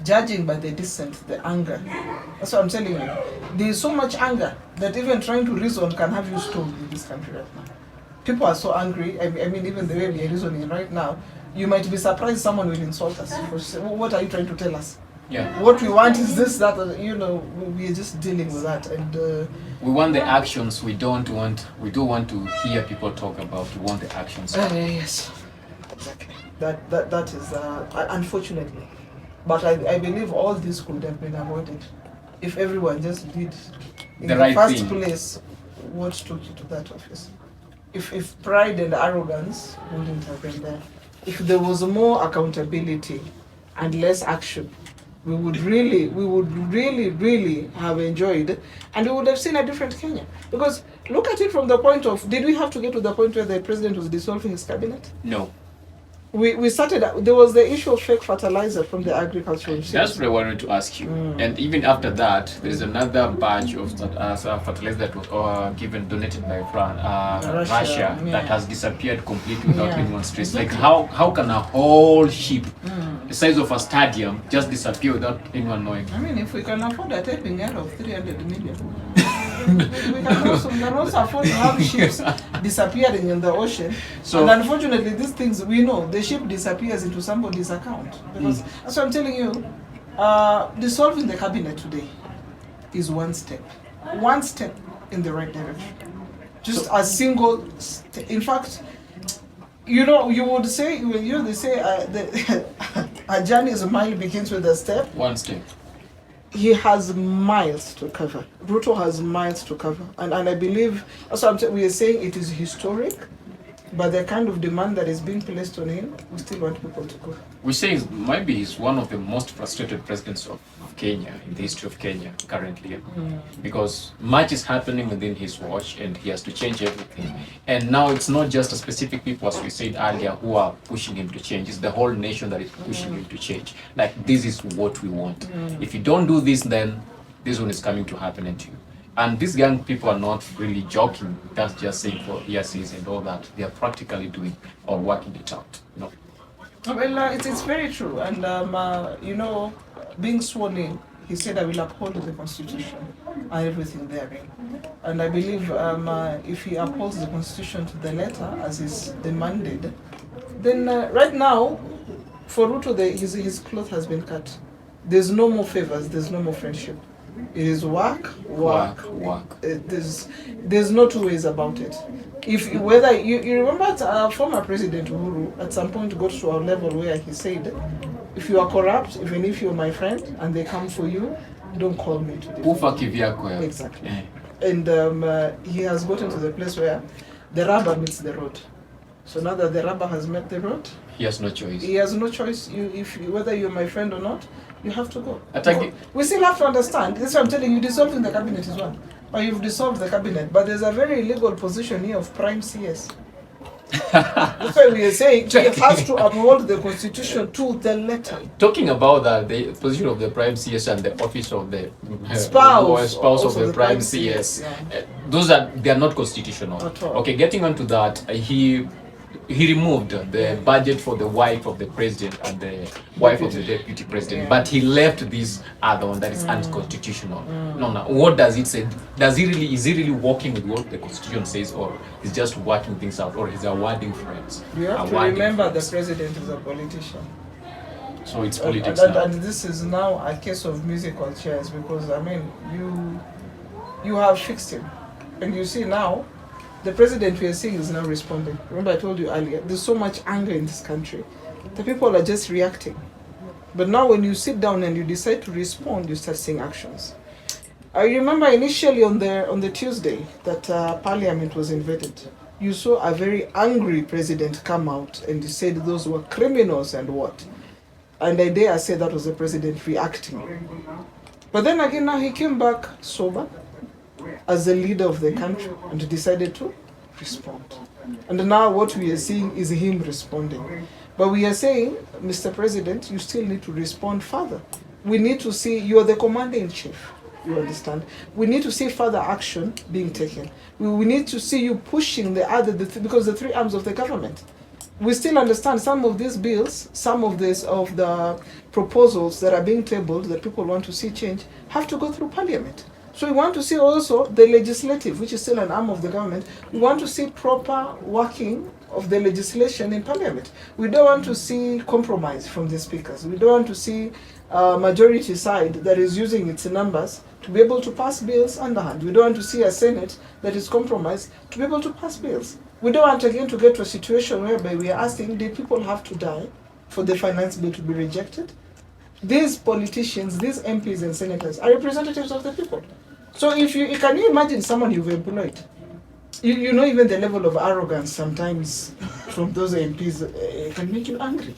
judging by the dissent, the anger. That's what I'm telling you. There's so much anger that even trying to reason can have you stoned in this country right now. People are so angry. I mean, even the way we are reasoning right now, you might be surprised someone will insult us. What are you trying to tell us? Yeah. What we want is this, that, we are just dealing with that. And we want the actions. We don't want to hear people talk about. We want the actions. Yes. Exactly. That is unfortunately. But I believe all this could have been avoided if everyone just did in the right first thing. place what took you to that office. If pride and arrogance wouldn't have been there, if there was more accountability and less action, we would really have enjoyed, and we would have seen a different Kenya. Because look at it from the point of, did we have to get to the point where the president was dissolving his cabinet? No. We started, there was the issue of fake fertilizer from the agricultural industry. That's what I wanted to ask you. And even after that, there is another batch of fertilizer that was donated by Russia that has disappeared completely without anyone's trace. Like how can a whole ship the size of a stadium just disappear without anyone knowing? I mean, if we can afford a taping out of 300 million, we can also afford to have ships disappearing in the ocean. So, and unfortunately, these things, we know, the ship disappears into somebody's account. Because that's what I'm telling you, dissolving the cabinet today is one step in the right direction. Just a single step. In fact, you would say, they say a journey's mile begins with a step. One step. He has miles to cover. Ruto has miles to cover. And I believe, also we are saying it is historic, but the kind of demand that is being placed on him, we still want people to go. We say maybe he's one of the most frustrated presidents of Kenya, in the history of Kenya currently. Because much is happening within his watch and he has to change everything. And now it's not just a specific people, as we said earlier, who are pushing him to change. It's the whole nation that is pushing him to change. Like, this is what we want. If you don't do this, then this one is coming to happen to you. And these young people are not really joking. That's just saying for hearsays and all that. They are practically doing or working it out. No. Well, it's very true. And, being sworn in, he said, I will uphold the Constitution and everything therein. And I believe if he upholds the Constitution to the letter, as is demanded, then right now, for Ruto, his cloth has been cut. There's no more favors, there's no more friendship. It is work. There's no two ways about it. If whether you remember our former President Uhuru at some point got to a level where he said, if you are corrupt, even if you're my friend and they come for you, don't call me to defend. Exactly. And he has gotten to the place where the rubber meets the road. So now that the rubber has met the road, he has no choice. He has no choice. Whether you're my friend or not, you have to go. We still have to understand. This is what I'm telling you. Dissolving the cabinet is one. Or you've dissolved the cabinet, but there's a very illegal position here of prime CS. That's why we are saying it has to uphold the Constitution to the letter. Talking about that, the position of the prime CS and the office of the spouse of the prime CS, they are not constitutional. At all. Okay, getting onto that, he removed the budget for the wife of the president and the wife of the deputy president, but he left this other one that is unconstitutional. No, what does it say? Is he really working with what the Constitution says, or he's just working things out, or he's awarding friends? You have to remember the president is a politician. So it's politics and this is now a case of musical chairs, because you have fixed him, and you see now the president we are seeing is now responding. Remember I told you earlier, there's so much anger in this country. The people are just reacting. But now when you sit down and you decide to respond, you start seeing actions. I remember initially on the Tuesday that Parliament was invaded, you saw a very angry president come out and he said those were criminals and what. And I dare say that was the president reacting. But then again now he came back sober, as the leader of the country, and decided to respond. And now what we are seeing is him responding. But we are saying, Mr. President, you still need to respond further. We need to see, you are the commander-in-chief, you understand? We need to see further action being taken. We need to see you pushing because the three arms of the government. we still understand some of these bills, some of the proposals that are being tabled that people want to see change have to go through Parliament. So we want to see also the legislative, which is still an arm of the government. We want to see proper working of the legislation in Parliament. We don't want to see compromise from the speakers. We don't want to see a majority side that is using its numbers to be able to pass bills underhand. We don't want to see a Senate that is compromised to be able to pass bills. We don't want again to get to a situation whereby we are asking, did people have to die for the finance bill to be rejected? These politicians, these MPs and senators are representatives of the people. So if you can you imagine someone you've employed? You know, even the level of arrogance sometimes from those MPs can make you angry.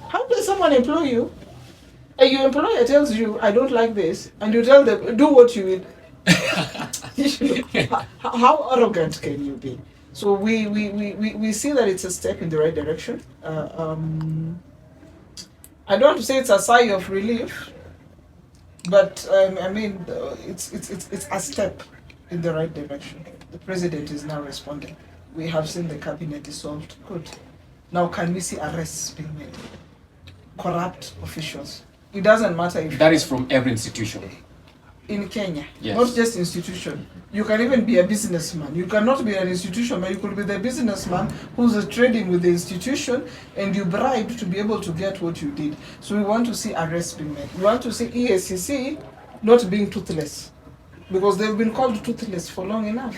How does someone employ you? And your employer tells you, I don't like this, and you tell them, do what you will. How arrogant can you be? So we see that it's a step in the right direction. I don't want to say it's a sigh of relief, but I mean, it's a step in the right direction. The president is now responding. We have seen the cabinet dissolved. Good. Now can we see arrests being made? Corrupt officials. It doesn't matter if that is from every institution. In Kenya, yes. Not just institution. You can even be a businessman. You cannot be an institution, but you could be the businessman who's trading with the institution and you bribe to be able to get what you did. So we want to see arrests being made. We want to see EACC not being toothless, because they've been called toothless for long enough.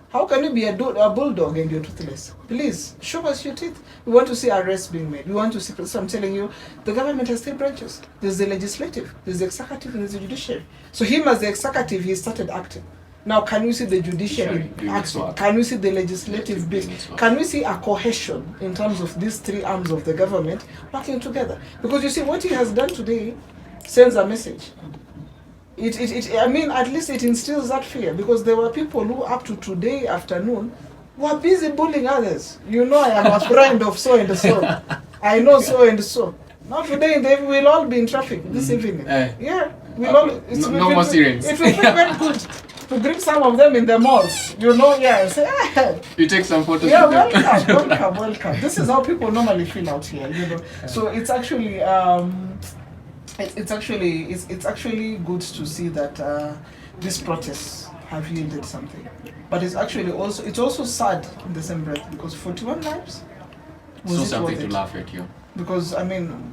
How can you be a bulldog and you're toothless? Please, show us your teeth. We want to see arrests being made. We want to see, so I'm telling you, the government has 3 branches. There's the legislative, there's the executive, and there's the judiciary. So him as the executive, he started acting. Now, can we see the judiciary acting? Can we see the legislative bit? Can we see a cohesion in terms of these 3 arms of the government working together? Because you see, what he has done today sends a message. I mean, at least it instills that fear, because there were people who up to today afternoon were busy bullying others. You know, I am a friend of so and so. I know so and so. Now today they will all be in traffic this evening. Yeah, we'll all. No more sirens. It will be very good to bring some of them in the malls. You know, yeah, and say, you take some photos. Yeah, welcome. This is how people normally feel out here. You know, so it's actually. It's actually good to see that these protests have yielded something, but it's also sad in the same breath, because 41 lives was so something to laugh at you. Because I mean,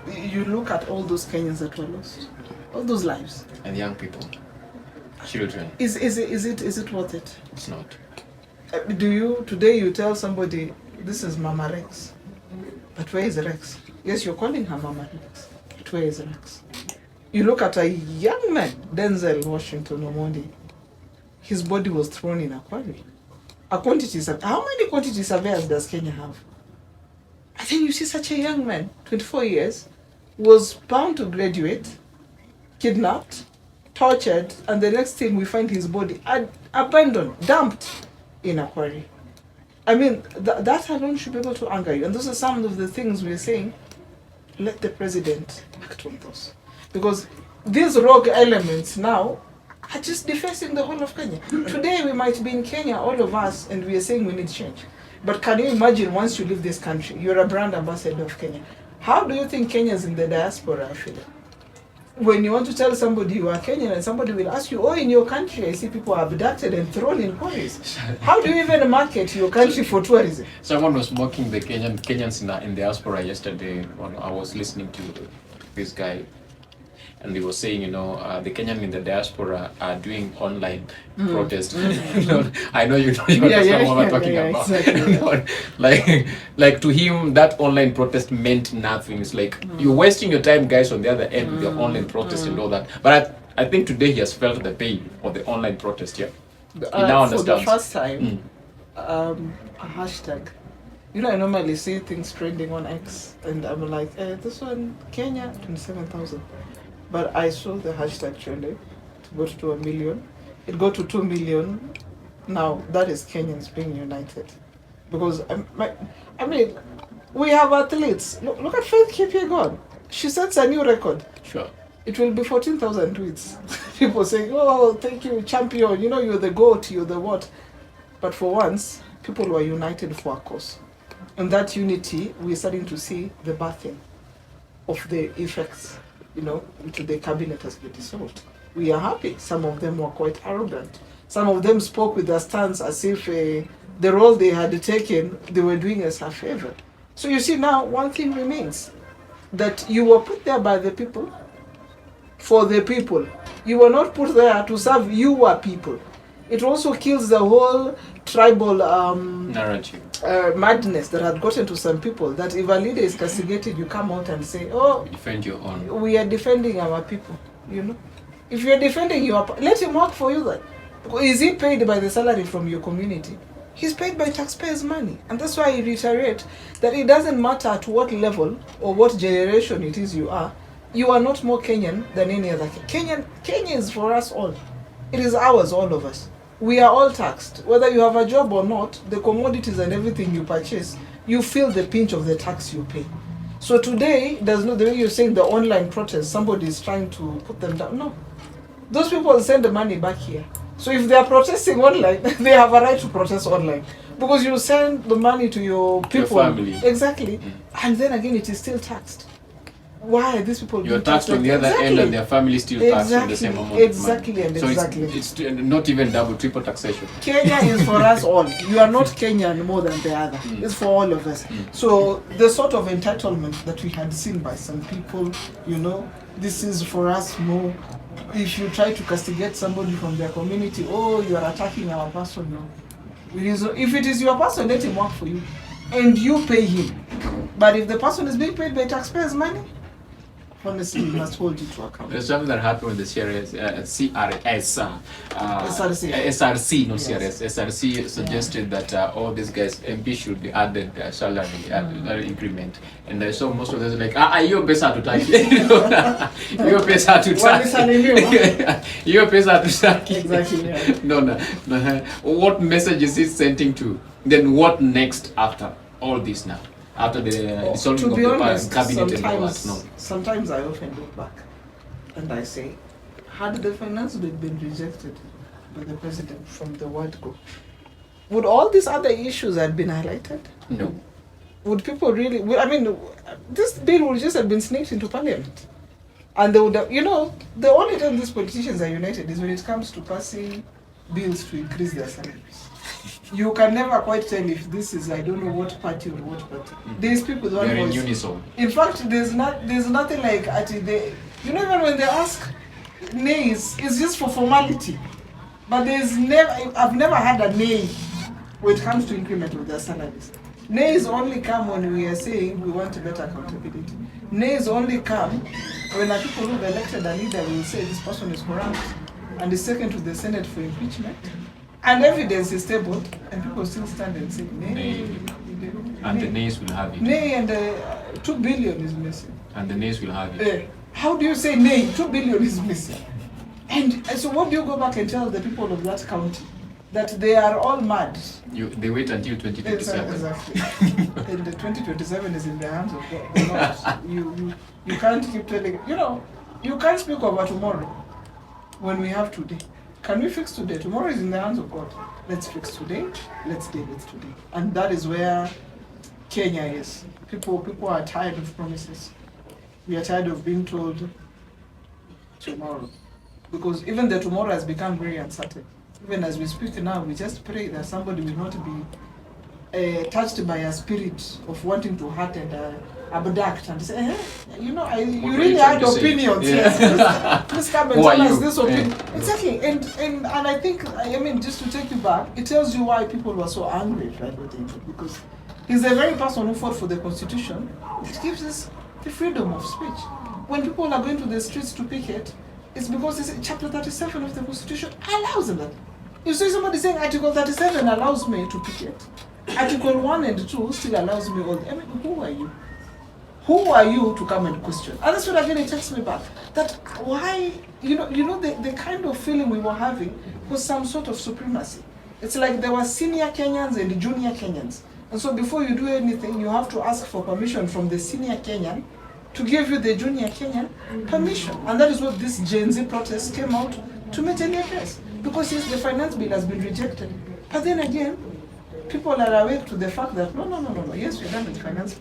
you look at all those Kenyans that were lost, all those lives, and young people, children. Is it worth it? It's not. Today you tell somebody this is Mama Rex, but where is Rex? Yes, you're calling her Mama Rex. Where is Rex? You look at a young man, Denzel Washington Omondi. His body was thrown in a quarry. How many quantity surveyors does Kenya have? And then you see such a young man, 24 years, was bound to graduate, kidnapped, tortured, and the next thing we find his body abandoned, dumped in a quarry. I mean, that alone should be able to anger you. And those are some of the things we're saying. Let the president act on those. Because these rogue elements now are just defacing the whole of Kenya. Today we might be in Kenya, all of us, and we are saying we need change. But can you imagine, once you leave this country, you're a brand ambassador of Kenya. How do you think Kenyans in the diaspora are feeling? When you want to tell somebody you are Kenyan and somebody will ask you, in your country I see people are abducted and thrown in quarries. How do you even market your country for tourism? Someone was mocking the Kenyans in diaspora yesterday when I was listening to this guy, and he was saying, the Kenyan in the diaspora are doing online protest. I know you understand what I'm talking about. Exactly. like to him, that online protest meant nothing. It's like you're wasting your time, guys, on the other end with your online protest and all that. But I think today he has felt the pain of the online protest. Yeah, he now understands. For the first time, a hashtag. I normally see things trending on X, and I'm like, this one, Kenya, 27,000. But I saw the hashtag trending to go to 1 million. It got to 2 million. Now, that is Kenyans being united. Because, I mean, we have athletes. Look at Faith Kipyegon. She sets a new record. Sure. It will be 14,000 tweets. People saying, thank you, champion. You're the GOAT, you're the what. But for once, people were united for a cause. And that unity, we're starting to see the birthing of the effects, into the cabinet has been dissolved. We are happy. Some of them were quite arrogant. Some of them spoke with their stance as if the role they had taken, they were doing us a favor. So you see now, one thing remains, that you were put there by the people, for the people. You were not put there to serve your people. It also kills the whole tribal narrative, madness that had gotten to some people, that if a leader is castigated, you come out and say, oh, defend your own. We are defending our people, If you're defending let him work for you then. Is he paid by the salary from your community? He's paid by taxpayers' money. And that's why I reiterate that it doesn't matter at what level or what generation it is you are not more Kenyan than any other. Kenya is for us all. It is ours, all of us. We are all taxed. Whether you have a job or not, the commodities and everything you purchase, you feel the pinch of the tax you pay. So today, there's no, the way you're saying the online protest, somebody is trying to put them down. No. Those people send the money back here. So if they are protesting online, they have a right to protest online. Because you send the money to your people. Your family. Exactly. And then again, it is still taxed. Why are these people you're taxed on the other end and their family still taxed on the same amount exactly of money. So exactly. It's not even double, triple taxation. Kenya is for us all. You are not Kenyan more than the other. It's for all of us. So the sort of entitlement that we had seen by some people, this is for us more. If you try to castigate somebody from their community, oh, you are attacking our person. No. If it is your person, let him work for you. And you pay him. But if the person is being paid by taxpayers' money, honestly, we must hold you to account. There's something that happened with the SRC, not CRS. SRC suggested that all these guys, MP, should be added salary increment. And I saw most of them like, you're better to touch. You're better to touch. You're better to touch. Exactly. Yeah. No. What message is it sending to? Then what next after all this now? After the dissolving of the cabinet and all that, no. Sometimes I often look back and I say, had the finance bill been rejected by the president from the word go, would all these other issues have been highlighted? No. Would people really? This bill would just have been sneaked into parliament, and they would have. The only time these politicians are united is when it comes to passing bills to increase their salaries. You can never quite tell if this is, I don't know what party or what party. They speak with one voice. They're in unison. In fact, there's nothing like even when they ask nays, it's just for formality. But I've never had a nay when it comes to increment of their salaries. Nays only come when we are saying we want better accountability. Nays only come when the people who have elected a leader will say this person is corrupt and is taken to the Senate for impeachment. And evidence is tabled, and people still stand and say, nay. And the nays will have it. Nay, and 2 billion is missing. And the nays will have it. How do you say nay? 2 billion is missing. And so what do you go back and tell the people of that county? That they are all mad. They wait until 2027. Exactly. And the 2027 is in the hands of God. You can't keep telling, you can't speak about tomorrow when we have today. Can we fix today? Tomorrow is in the hands of God. Let's fix today. Let's deal with today. And that is where Kenya is. People are tired of promises. We are tired of being told tomorrow. Because even the tomorrow has become very uncertain. Even as we speak now, we just pray that somebody will not be touched by a spirit of wanting to hurt and abduct and say, you really had opinions. Yes, please come and tell us this opinion. Yeah. Exactly. And I think, just to take you back, it tells you why people were so angry right with him. Because he's the very person who fought for the Constitution. It gives us the freedom of speech. When people are going to the streets to picket, it's because it's Chapter 37 of the Constitution allows them that. You see somebody saying Article 37 allows me to picket. Article 1 and 2 still allows me all. Who are you? Who are you to come and question? And that's what again it takes me back. That why, the kind of feeling we were having was some sort of supremacy. It's like there were senior Kenyans and junior Kenyans. And so before you do anything, you have to ask for permission from the senior Kenyan to give you the junior Kenyan permission. And that is what this Gen Z protest came out to maintain address. Because yes, the finance bill has been rejected. But then again, people are awake to the fact that no. Yes, we're done with finance.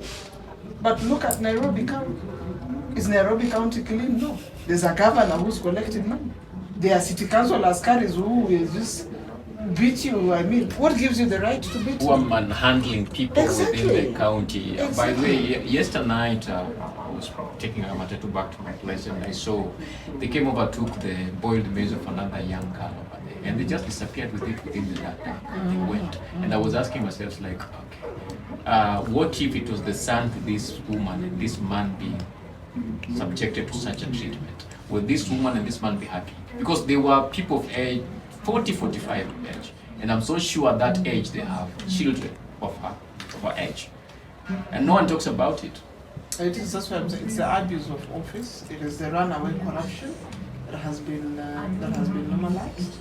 But look at Nairobi County. Is Nairobi County clean? No. There's a governor who's collecting money. There are city council askaris who will just beat you. I mean, what gives you the right to beat Who are me? manhandling people Exactly. within the county. By the Exactly. way, yesterday night I was taking a matatu back to my place and I saw they came over, took the boiled maize of another young girl over there, and they just disappeared with it within the dark. They went, and I was asking myself, like, okay, what if it was the son to this woman and this man being subjected to such a treatment? Would this woman and this man be happy? Because they were people of age 40, 45 age, and I'm so sure at that age they have children of her age, and no one talks about it. It is, that's why I'm saying it's the abuse of office. It is the runaway corruption that has been normalized.